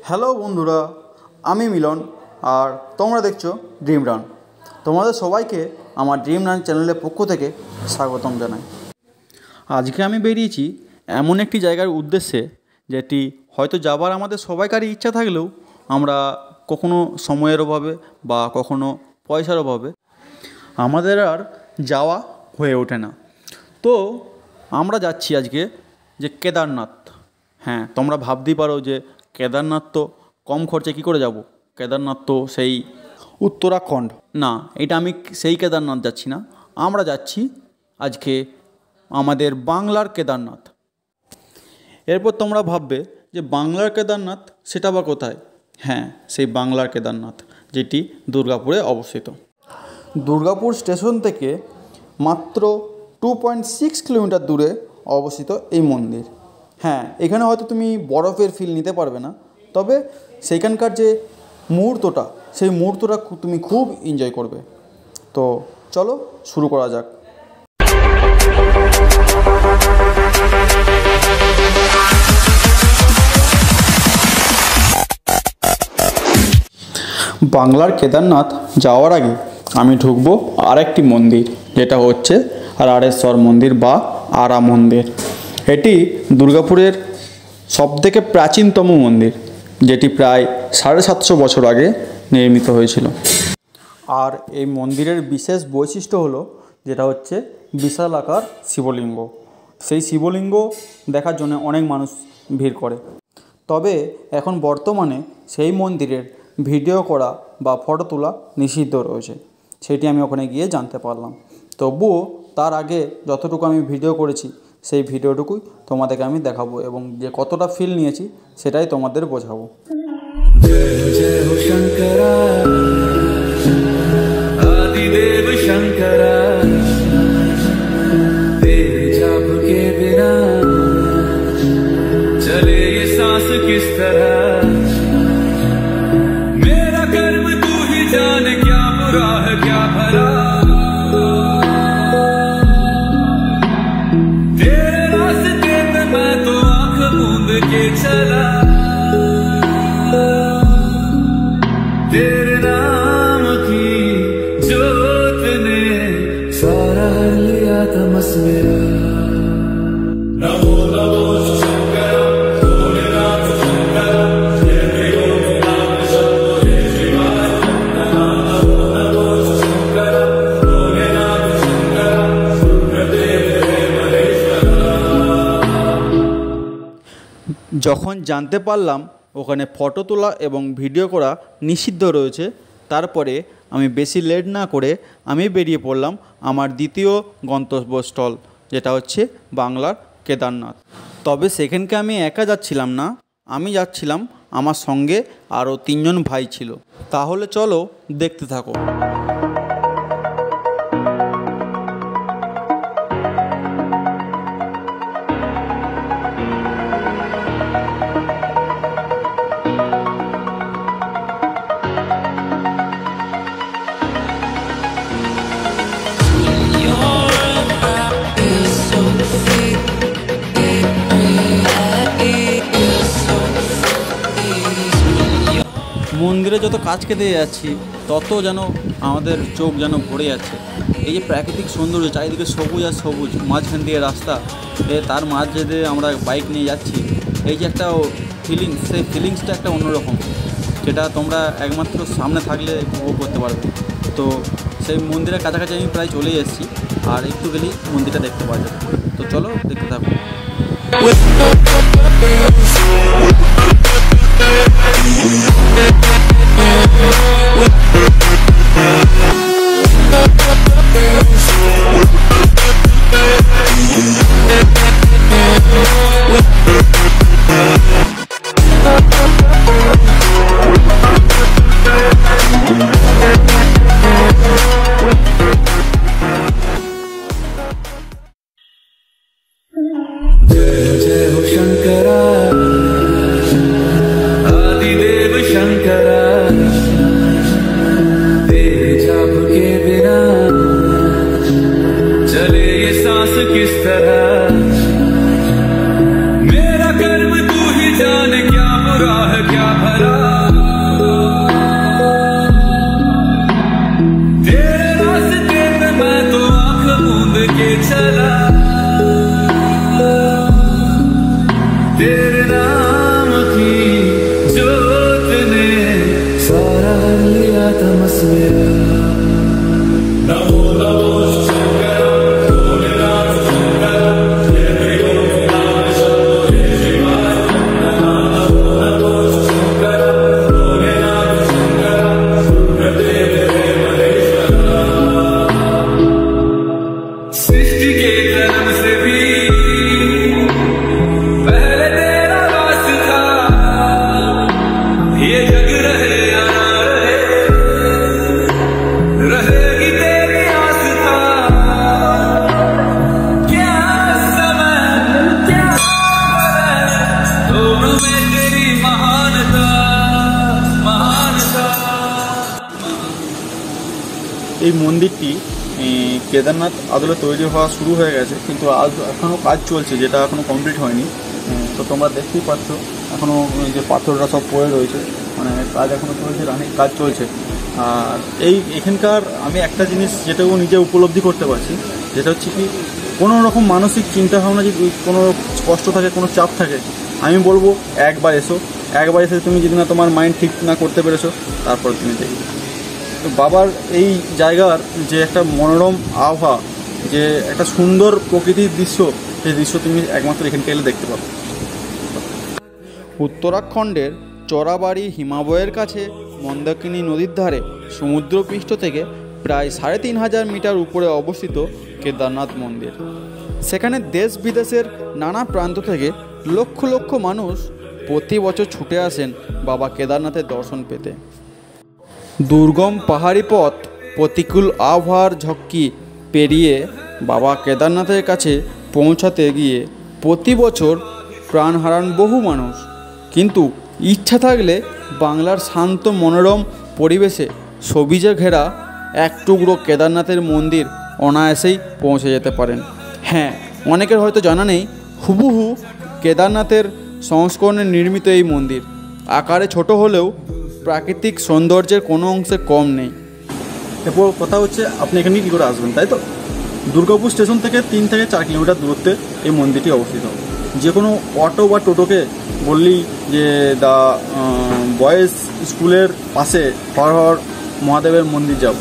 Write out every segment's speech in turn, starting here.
Hello বন্ধুরা, আমি মিলন আর তোমরা দেখছো ড্রিম রান। তোমাদের সবাইকে আমার ড্রিম রান চ্যানেলের পক্ষ থেকে স্বাগতম জানাই। আজকে আমি বেরিয়েছি এমন একটি জায়গার উদ্দেশ্যে যেটি হয়তো যাবার আমাদের সবাইকারই ইচ্ছা থাকলেও আমরা কখনো সময়ের অভাবে বা কখনো পয়সার অভাবে আমাদের আর যাওয়া হয়ে ওঠে না। তো আমরা যাচ্ছি আজকে যে কেদারনাথ। হ্যাঁ, তোমরা ভাবতেই পারো যে কেদারনাথ তো কম খরচে কী করে যাব, কেদারনাথ তো সেই উত্তরাখণ্ড। না, এটা আমি সেই কেদারনাথ যাচ্ছি না, আমরা যাচ্ছি আজকে আমাদের বাংলার কেদারনাথ। এরপর তোমরা ভাববে যে বাংলার কেদারনাথ সেটা বা কোথায়? হ্যাঁ, সেই বাংলার কেদারনাথ যেটি দুর্গাপুরে অবস্থিত। দুর্গাপুর স্টেশন থেকে মাত্র 2.6 কিলোমিটার দূরে অবস্থিত এই মন্দির। হ্যাঁ, এখানে হয়তো তুমি বরফের ফিল নিতে পারবে না, তবে সেইখানকার যে মুহূর্তটা, সেই মুহূর্তটা তুমি খুব এনজয় করবে। তো চলো শুরু করা যাক। বাংলার কেদারনাথ যাওয়ার আগে আমি ঢুকবো আরেকটি মন্দির, যেটা হচ্ছে রাঢ়েশ্বর মন্দির বা আরা মন্দির। এটি দুর্গাপুরের সবথেকে প্রাচীনতম মন্দির, যেটি প্রায় 750 বছর আগে নির্মিত হয়েছিল। আর এই মন্দিরের বিশেষ বৈশিষ্ট্য হলো যেটা হচ্ছে বিশাল আকার শিবলিঙ্গ। সেই শিবলিঙ্গ দেখার জন্য অনেক মানুষ ভিড় করে। তবে এখন বর্তমানে সেই মন্দিরের ভিডিও করা বা ফটো তোলা নিষিদ্ধ রয়েছে, সেটি আমি ওখানে গিয়ে জানতে পারলাম। তবুও তার আগে যতটুকু আমি ভিডিও করেছি সেই ভিডিওটুকুই তোমাদেরকে আমি দেখাবো এবং যে কতটা ফিল নিয়েছি সেটাই তোমাদের বোঝাবো। तेरे नाम की जोत ने सारा लिया तमस मेरा। नमो नमो शंकर भोलेनाथ शंकर, जय देव नाम शंभो जय शिवाय। नमो नमो शंकर भोलेनाथ शंकर, गुरुदेव हे महेश्वर। যখন জানতে পারলাম ওখানে ফটো তোলা এবং ভিডিও করা নিষিদ্ধ রয়েছে, তারপরে আমি বেশি লেট না করে আমি বেরিয়ে পড়লাম আমার দ্বিতীয় গন্তব্যস্থল, যেটা হচ্ছে বাংলার কেদারনাথ। তবে সেখানকে আমি একা যাচ্ছিলাম না, আমি যাচ্ছিলাম আমার সঙ্গে আরও 3 জন ভাই ছিল। তাহলে চলো দেখতে থাকো। মন্দিরে যত কাজ কেটে যাচ্ছি তত যেন আমাদের চোখ যেন ভরে যাচ্ছে। এই যে প্রাকৃতিক সৌন্দর্য, চারিদিকে সবুজ আর সবুজ, মাঝখান দিয়ে রাস্তা, তার মাঝে দিয়ে আমরা বাইক নিয়ে যাচ্ছি, এই যে একটা ফিলিংস, সেই ফিলিংসটা একটা অন্যরকম, যেটা তোমরা একমাত্র সামনে থাকলে উপভোগ করতে পারবে। তো সেই মন্দিরের কাছাকাছি আমি প্রায় চলেই এসেছি, আর একটু গেলেই মন্দিরটা দেখতে পাওয়া যাবে। তো চলো দেখতে থাকো। किस तरह मेरा कर्म तू ही जाने, क्या बुरा है क्या भला। बस मेरा नमो नमो शंकर भोलेनाथ शंकर जय गोपीनाथ शंभो जय शिवाय नमो नमो शंकर भोलेनाथ शंकर गुरुदेव महेश्वर। सृष्टि के जन्म से भी पहले तेरा वास था, ये जग रहे या ना रहे, रहेगी तेरी आस्था। क्या समय क्या दोनों में तेरी महानता महानता। এই মন্দিরটি কেদারনাথ আদলে তৈরি হওয়া শুরু হয়ে গেছে, কিন্তু আজ এখনও কাজ চলছে, যেটা এখনও কমপ্লিট হয়নি। তো তোমরা দেখতেই পাচ্ছ এখনও যে পাথররা সব পড়ে রয়েছে, মানে কাজ এখনও চলছে, অনেক কাজ চলছে। আর এখানকার আমি একটা জিনিস যেটাও নিজে উপলব্ধি করতে পারছি, যেটা হচ্ছে কি কোনো রকম মানসিক চিন্তাভাবনা যদি কোনো কষ্ট থাকে, কোনো চাপ থাকে, আমি বলবো একবার এসে তুমি যদি না তোমার মাইন্ড ঠিক না করতে পেরেছো, তারপর তুমি দেখবে। তো বাবার এই জায়গার যে একটা মনোরম আবহাওয়া, যে একটা সুন্দর প্রকৃতির দৃশ্য, সেই দৃশ্য তুমি একমাত্র এখানকে এলে দেখতে পাবে। উত্তরাখণ্ডের চড়াবাড়ি হিমালয়ের কাছে মন্দাকিনী নদীর ধারে সমুদ্রপৃষ্ঠ থেকে প্রায় 3500 মিটার উপরে অবস্থিত কেদারনাথ মন্দির। সেখানে দেশ বিদেশের নানা প্রান্ত থেকে লক্ষ লক্ষ মানুষ প্রতি বছর ছুটে আসেন বাবা কেদারনাথের দর্শন পেতে। দুর্গম পাহাড়ি পথ, প্রতিকূল আবহাওয়ার ঝক্কি পেরিয়ে বাবা কেদারনাথের কাছে পৌঁছাতে গিয়ে প্রতি বছর প্রাণ হারান বহু মানুষ, কিন্তু ইচ্ছা থাকলে বাংলার শান্ত মনোরম পরিবেশে সবুজে ঘেরা এক টুকরো কেদারনাথের মন্দির অনায়াসেই পৌঁছে যেতে পারেন। হ্যাঁ, অনেকের হয়তো জানা নেই, হুবহু কেদারনাথের সংস্করণে নির্মিত এই মন্দির আকারে ছোট হলেও প্রাকৃতিক সৌন্দর্যের কোনো অংশে কম নেই। এরপর কথা হচ্ছে আপনি এখানে কী করে আসবেন, তাই তো? দুর্গাপুর স্টেশন থেকে 3 থেকে 4 কিলোমিটার দূরত্বে এই মন্দিরটি অবস্থিত। যে কোনো অটো বা টোটোকে বললেই যে দ্য বয়েজ স্কুলের পাশে হর হর মহাদেবের মন্দির যাব,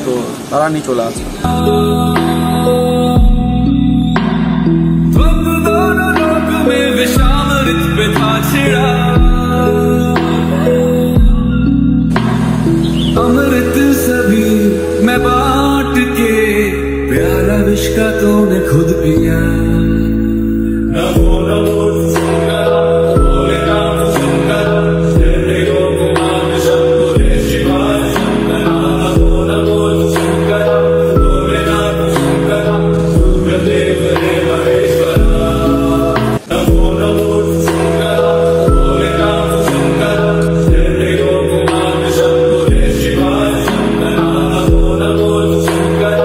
তো তারা নিয়ে চলে আসে। अमृत सभी मैं बांट के प्यारा विष का तूने खुद पिया। नमो नमो शंकर भोलेनाथ शंकर जय गोपीनाथ शंभो जय शिवाय शंकर। नमो नमो शंकर भोलेनाथ शंकर गुरुदेव महेश्वर। नमो नमो शंकर भोलेनाथ शंकर जय गोपीनाथ शंभो जय शिवाय शंकर। नमो नमो शंकर।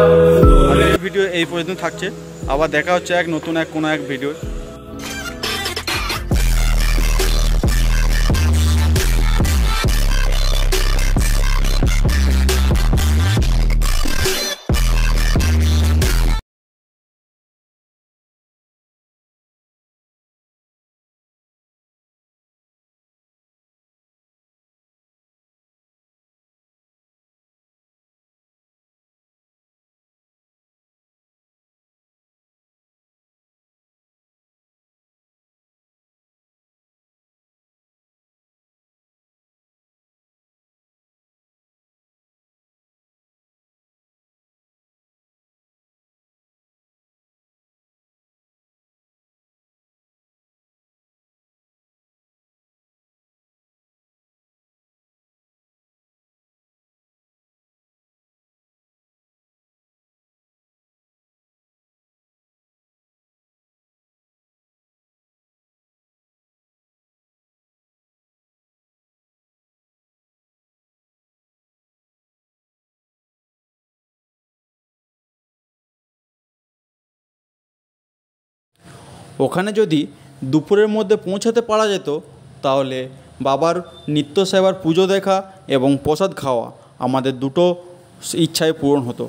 ভিডিও এই পর্যন্ত থাকছে, আবার দেখা হচ্ছে নতুন কোনো এক ভিডিও। ওখানে যদি দুপুরের মধ্যে পৌঁছাতে পারা যেত, তাহলে বাবার নিত্য সেবার পুজো দেখা এবং প্রসাদ খাওয়া আমাদের দুটো ইচ্ছাই পূরণ হতো।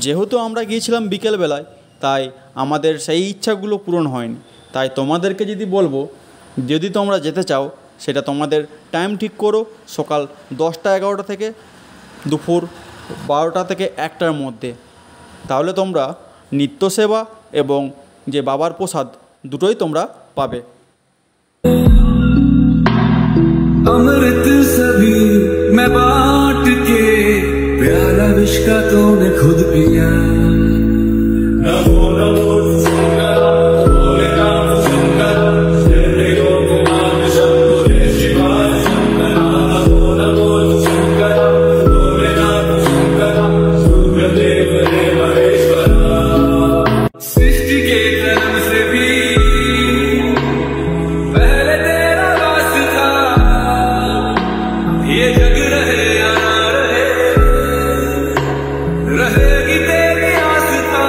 যেহেতু আমরা গিয়েছিলাম বিকেলবেলায়, তাই আমাদের সেই ইচ্ছাগুলো পূরণ হয়নি। তাই তোমাদেরকে যদি বলবো, যদি তোমরা যেতে চাও, সেটা তোমাদের টাইম ঠিক করো, সকাল 10টা 11টা থেকে দুপুর 12টা থেকে 1টার মধ্যে। তাহলে তোমরা নিত্য সেবা এবং যে বাবার প্রসাদ দুটোই তোমরা পাবে। अमृत सभी मैं बांट के प्याला विश्व का तूने खुद पिया। नमो नमो शंकर भोले नाम शंकर जय गोपाल शंभो जय शिवाय शंकर। नमो नमो शंकर भोले नाम शंकर सुखदेव देव महेश्वर। सृष्टि के जन्म से भी ये जग रहे या ना रहे, रहेगी तेरी आस्था।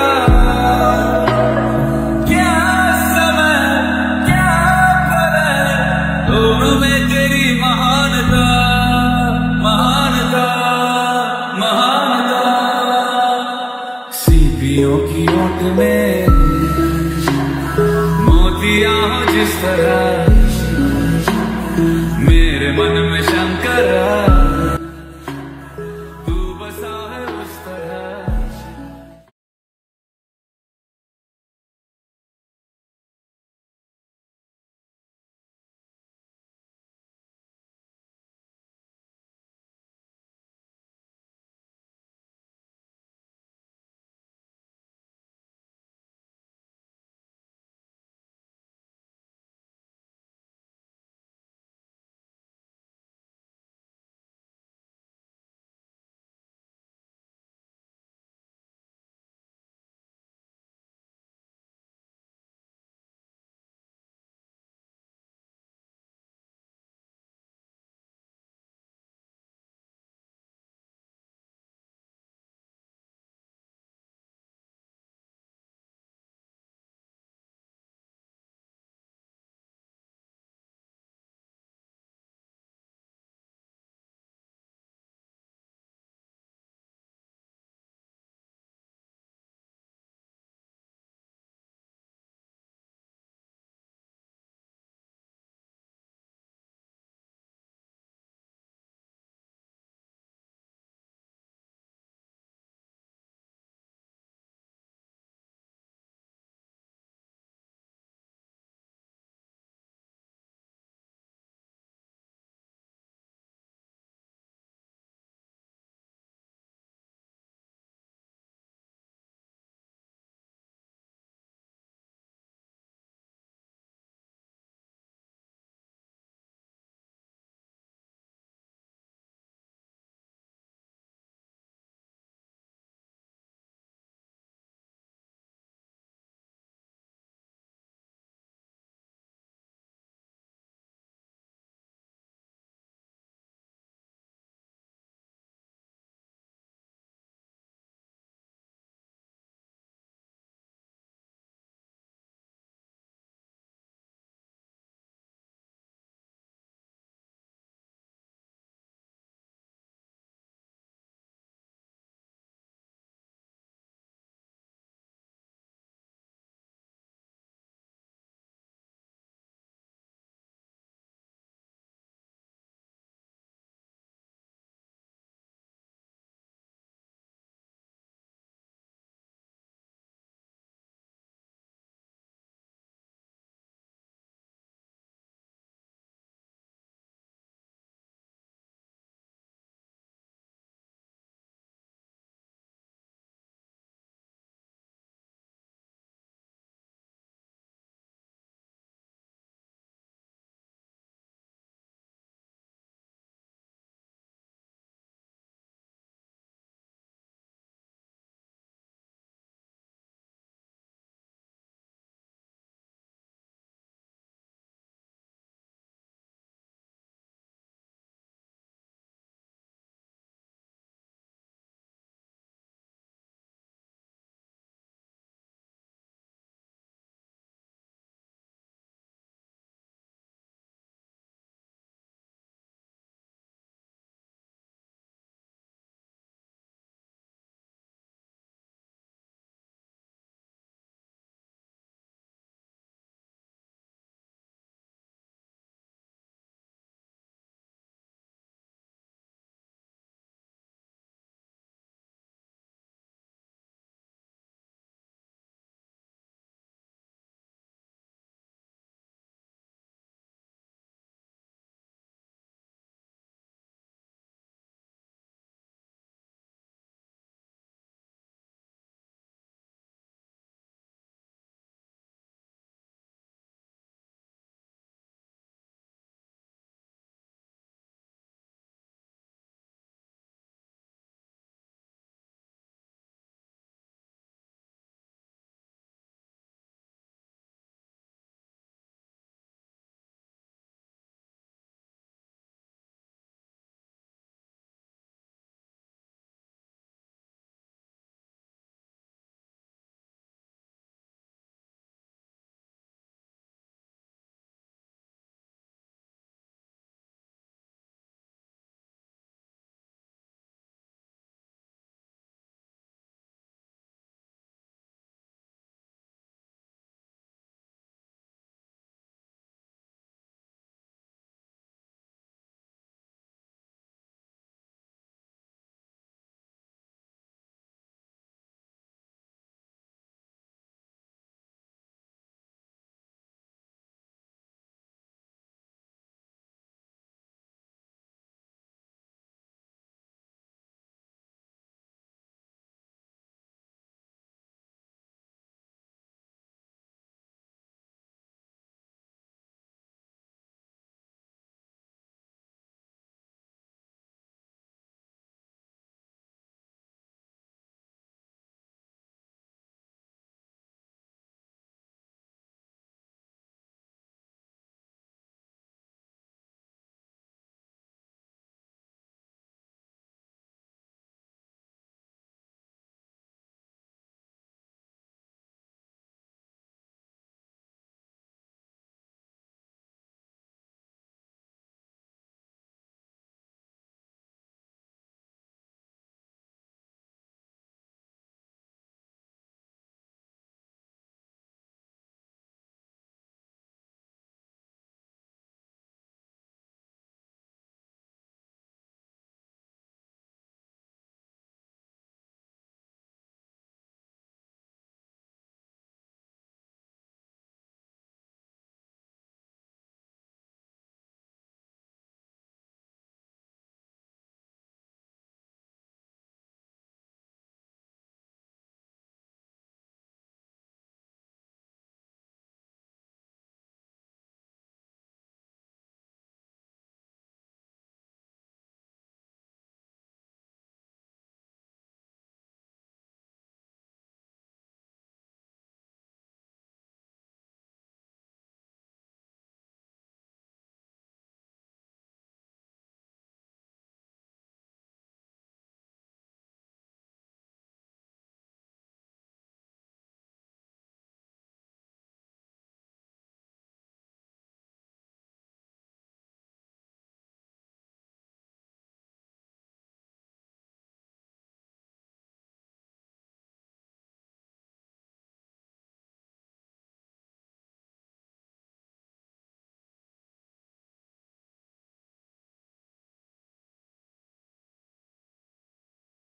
क्या समय क्या पल दोनों में तेरी महानता महानता महानता। सीपियों की ओट में मोतियां हो जिस तरह मेरे मन में शंकर